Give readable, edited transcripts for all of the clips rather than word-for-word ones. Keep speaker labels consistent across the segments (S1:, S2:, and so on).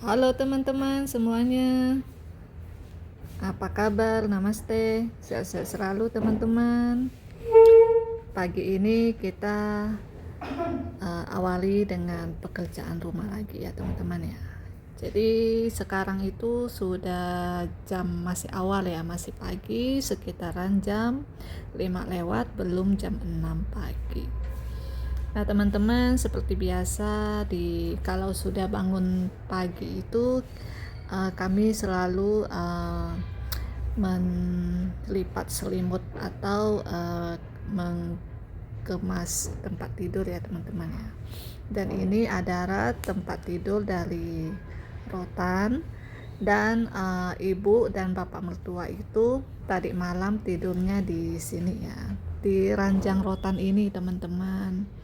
S1: Halo teman-teman semuanya, apa kabar? Namaste, sehat-sehat selalu teman-teman. Pagi ini kita awali dengan pekerjaan rumah lagi ya teman-teman ya. Jadi sekarang itu sudah masih awal ya, masih pagi, sekitaran jam 5 lewat, belum jam 6 pagi. Nah teman-teman, seperti biasa kalau sudah bangun pagi itu kami selalu melipat selimut atau mengemas tempat tidur ya teman-teman ya. Dan ini adalah tempat tidur dari rotan, dan ibu dan bapak mertua itu tadi malam tidurnya di sini ya, di ranjang rotan ini teman-teman.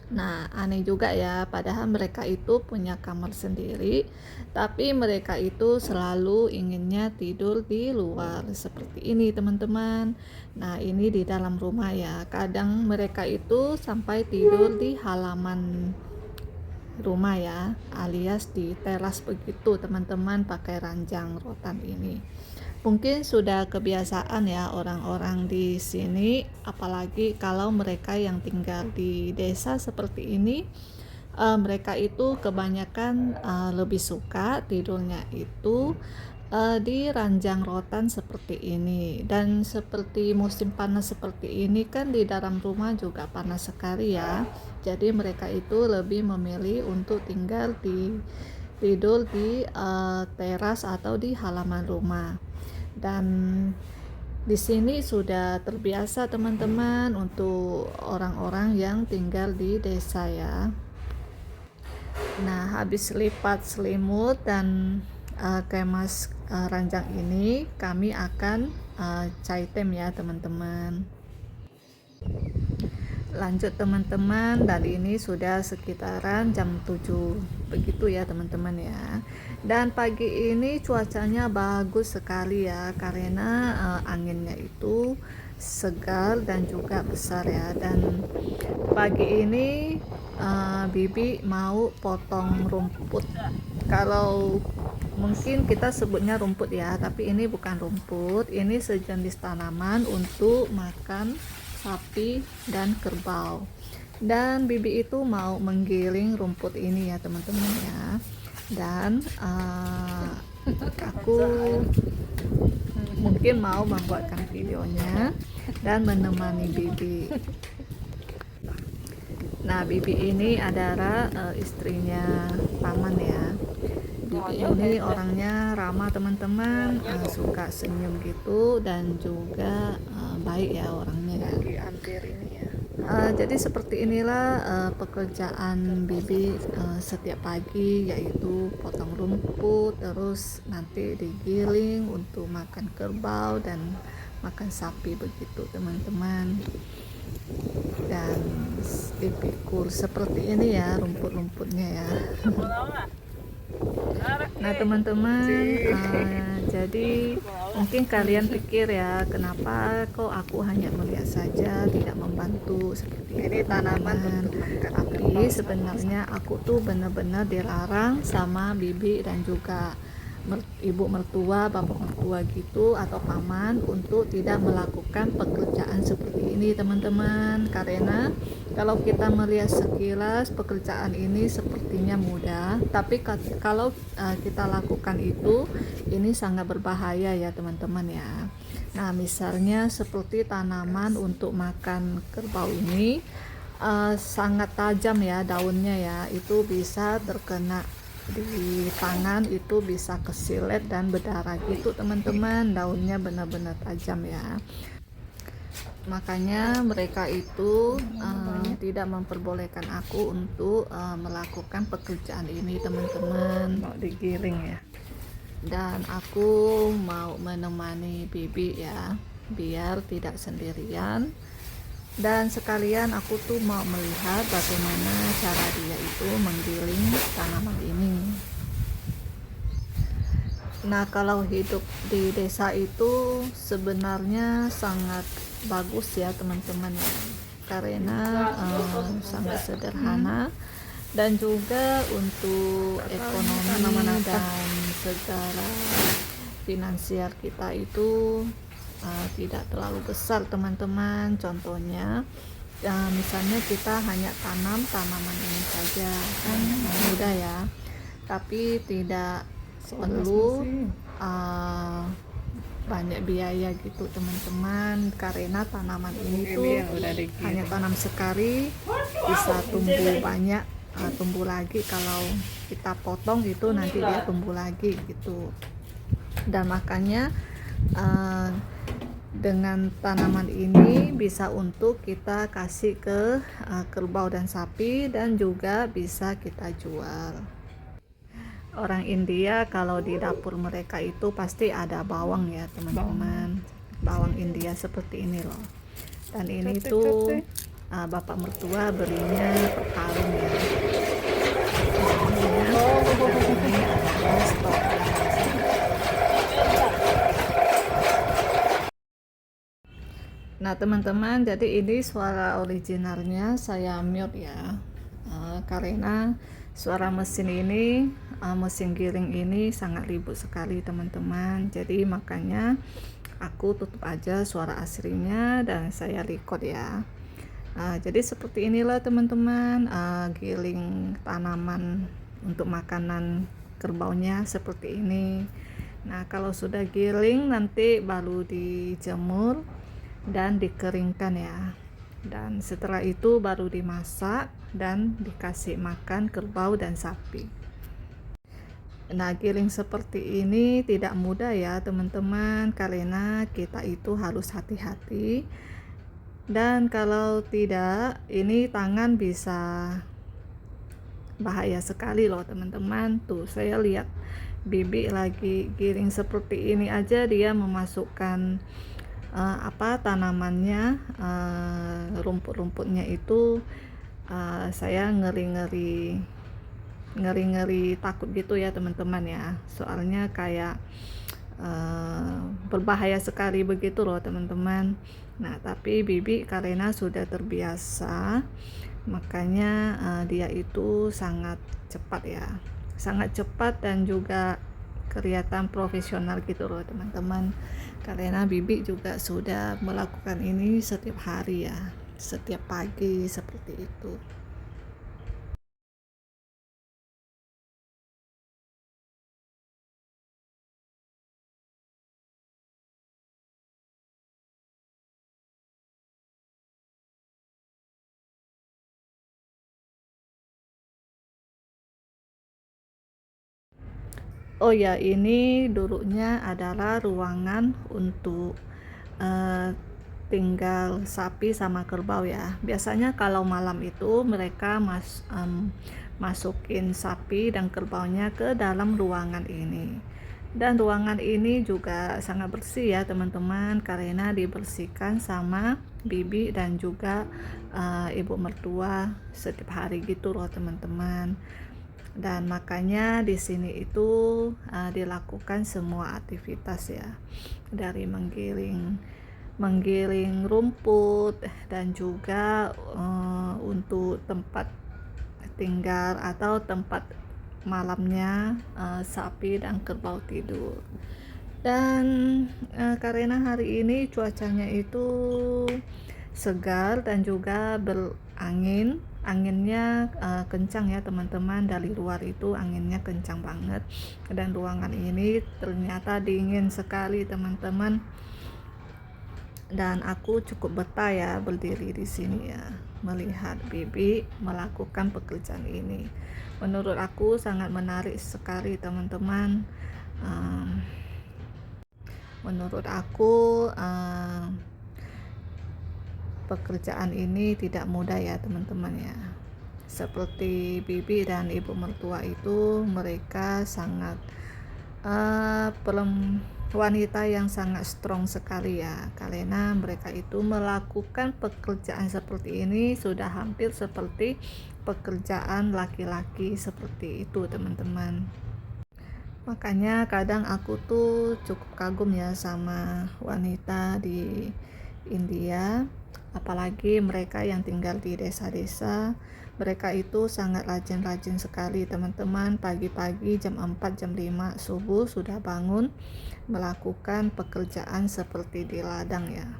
S1: Nah, aneh juga ya, padahal mereka itu punya kamar sendiri, tapi mereka itu selalu inginnya tidur di luar seperti ini, teman-teman. Nah, ini di dalam rumah ya. Kadang mereka itu sampai tidur di halaman rumah ya, alias di teras begitu, teman-teman, pakai ranjang rotan ini. Mungkin sudah kebiasaan ya orang-orang di sini, apalagi kalau mereka yang tinggal di desa seperti ini. Mereka itu kebanyakan lebih suka tidurnya itu di ranjang rotan seperti ini. Dan seperti musim panas seperti ini kan di dalam rumah juga panas sekali ya. Jadi mereka itu lebih memilih untuk tidur di teras atau di halaman rumah. Dan di sini sudah terbiasa teman-teman untuk orang-orang yang tinggal di desa ya. Nah, habis lipat selimut dan kemas ranjang ini, kami akan chai time ya teman-teman. Lanjut teman-teman, dari ini sudah sekitaran jam 7 begitu ya teman-teman ya. Dan pagi ini cuacanya bagus sekali ya, karena anginnya itu segar dan juga besar ya. Dan pagi ini Bibi mau potong rumput. Kalau mungkin kita sebutnya rumput ya, tapi ini bukan rumput, ini sejenis tanaman untuk makan sapi dan kerbau. Dan Bibi itu mau menggiling rumput ini ya teman-teman ya. Dan aku mungkin mau membuatkan videonya dan menemani Bibi. Nah, Bibi ini adalah istrinya paman ya. Bibi ini orangnya ramah teman-teman, suka senyum gitu, dan juga baik ya orangnya ya. Jadi seperti inilah pekerjaan Bibi setiap pagi, yaitu potong rumput, terus nanti digiling untuk makan kerbau dan makan sapi begitu teman-teman. Dan dipikul seperti ini ya rumput-rumputnya ya. Nah teman-teman, jadi mungkin kalian pikir ya, kenapa kok aku hanya melihat saja, tidak membantu seperti ini tanaman. Tapi sebenarnya aku tuh benar-benar dilarang sama bibi dan juga ibu mertua, bapak mertua gitu, atau paman untuk tidak melakukan pekerjaan seperti ini teman-teman. Karena kalau kita melihat sekilas pekerjaan ini sepertinya mudah, tapi kalau kita lakukan itu, ini sangat berbahaya ya teman-teman ya. Nah, misalnya seperti tanaman untuk makan kerbau ini sangat tajam ya daunnya ya, itu bisa terkena di tangan, itu bisa kesilet dan berdarah gitu teman-teman. Daunnya benar-benar tajam ya. Makanya mereka itu tidak memperbolehkan aku untuk melakukan pekerjaan ini teman-teman. Mau digiring ya. Dan aku mau menemani bibi ya, biar tidak sendirian. Dan sekalian aku tuh mau melihat bagaimana cara dia itu menggiling tanaman ini. Nah, kalau hidup di desa itu sebenarnya sangat bagus ya teman-teman ya, karena sangat sederhana dan juga untuk ekonomi dan secara finansial kita itu tidak terlalu besar teman-teman. Contohnya misalnya kita hanya tanam tanaman ini saja, kan mudah ya, tapi tidak perlu banyak biaya gitu teman-teman, karena tanaman ini tuh hanya tanam sekali bisa tumbuh banyak, tumbuh lagi. Kalau kita potong itu nanti dia tumbuh lagi gitu. Dan makanya dengan tanaman ini bisa untuk kita kasih ke kerbau dan sapi, dan juga bisa kita jual. Orang India kalau di dapur mereka itu pasti ada bawang ya teman-teman, bawang India seperti ini loh. Dan ini tuh bapak mertua belinya per karung ya. Ini adalah stok. Nah teman-teman, jadi ini suara originalnya saya mute ya, karena suara mesin ini, mesin giling ini sangat ribut sekali teman-teman. Jadi makanya aku tutup aja suara aslinya dan saya record ya. Jadi seperti inilah teman-teman, giling tanaman untuk makanan kerbaunya seperti ini. Nah kalau sudah giling nanti baru dijemur dan dikeringkan ya, dan setelah itu baru dimasak dan dikasih makan kerbau dan sapi. Nah giling seperti ini tidak mudah ya teman-teman, karena kita itu harus hati-hati, dan kalau tidak ini tangan bisa bahaya sekali loh teman-teman. Tuh saya lihat bibi lagi giling seperti ini aja, dia memasukkan tanamannya, rumput-rumputnya itu, saya ngeri-ngeri takut gitu ya teman-teman ya, soalnya kayak berbahaya sekali begitu loh teman-teman. Nah tapi bibi karena sudah terbiasa, makanya dia itu sangat cepat ya, sangat cepat dan juga kelihatan profesional gitu loh teman-teman, karena bibi juga sudah melakukan ini setiap hari ya, setiap pagi seperti itu. Oh ya, ini dulunya adalah ruangan untuk tinggal sapi sama kerbau ya. Biasanya kalau malam itu mereka masukin sapi dan kerbaunya ke dalam ruangan ini. Dan ruangan ini juga sangat bersih ya teman-teman, karena dibersihkan sama bibi dan juga ibu mertua setiap hari gitu loh teman-teman. Dan makanya di sini itu dilakukan semua aktivitas ya, dari menggiling rumput, dan juga untuk tempat tinggal atau tempat malamnya sapi dan kerbau tidur. Dan karena hari ini cuacanya itu segar dan juga berangin, anginnya kencang ya teman-teman, dari luar itu anginnya kencang banget, dan ruangan ini ternyata dingin sekali teman-teman. Dan aku cukup betah ya berdiri di sini ya, melihat bibi melakukan pekerjaan ini. Menurut aku sangat menarik sekali teman-teman. Menurut aku pekerjaan ini tidak mudah ya teman-teman ya. Seperti bibi dan ibu mertua itu, mereka sangat wanita yang sangat strong sekali ya, karena mereka itu melakukan pekerjaan seperti ini sudah hampir seperti pekerjaan laki-laki seperti itu teman-teman. Makanya kadang aku tuh cukup kagum ya sama wanita di India, apalagi mereka yang tinggal di desa-desa. Mereka itu sangat rajin-rajin sekali teman-teman. Pagi-pagi jam 4 jam 5 subuh sudah bangun melakukan pekerjaan seperti di ladang ya.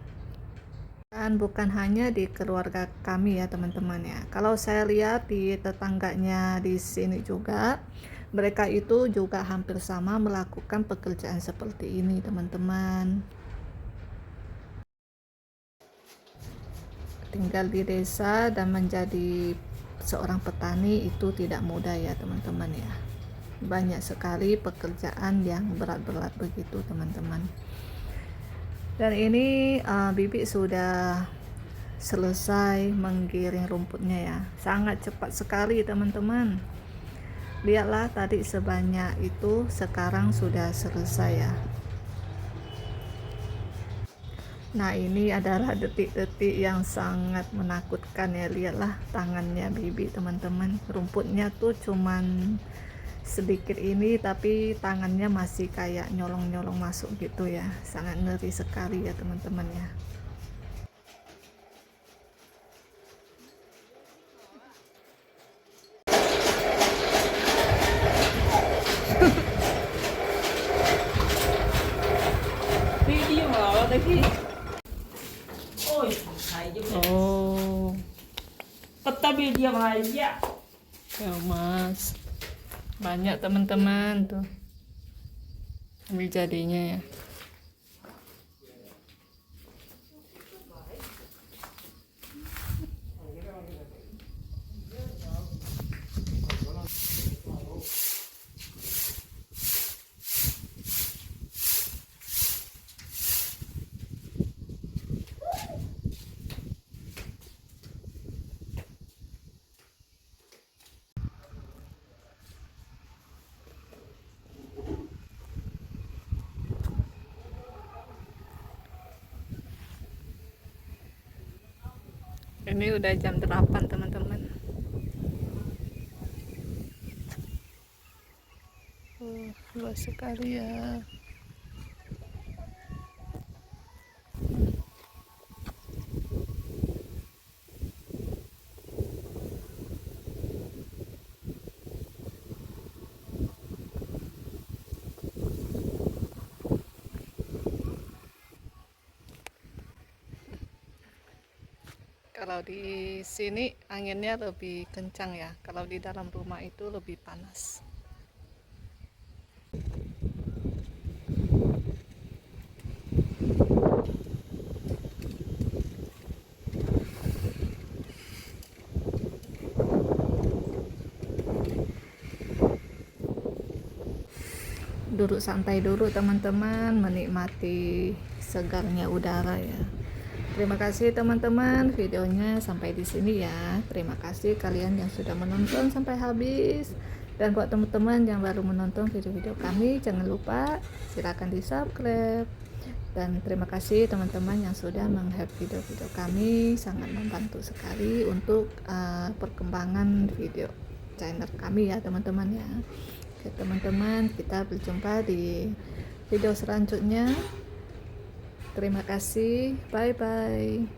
S1: Dan bukan hanya di keluarga kami ya teman-teman ya. Kalau saya lihat di tetangganya di sini juga, mereka itu juga hampir sama melakukan pekerjaan seperti ini teman-teman. Tinggal di desa dan menjadi seorang petani itu tidak mudah ya teman-teman ya. Banyak sekali pekerjaan yang berat-berat begitu teman-teman. Dan ini Bibi sudah selesai menggiring rumputnya ya. Sangat cepat sekali teman-teman. Lihatlah tadi sebanyak itu, sekarang sudah selesai ya. Nah, ini adalah detik-detik yang sangat menakutkan ya. Lihatlah tangannya Bibi teman-teman. Rumputnya tuh cuman sedikit ini, tapi tangannya masih kayak nyolong-nyolong masuk gitu ya. Sangat ngeri sekali ya teman-teman ya. Oh, ya Mas, banyak teman-teman tuh ambil jadinya ya. Ini udah jam 8 teman-teman. Luas sekali ya. Kalau di sini anginnya lebih kencang ya. Kalau di dalam rumah itu lebih panas. Duduk santai dulu teman-teman, menikmati segarnya udara ya. Terima kasih teman-teman, videonya sampai di sini ya. Terima kasih kalian yang sudah menonton sampai habis. Dan buat teman-teman yang baru menonton video-video kami, jangan lupa silakan di-subscribe. Dan terima kasih teman-teman yang sudah meng-like video-video kami, sangat membantu sekali untuk perkembangan video channel kami ya teman-teman ya. Oke teman-teman, kita berjumpa di video selanjutnya. Terima kasih, bye bye.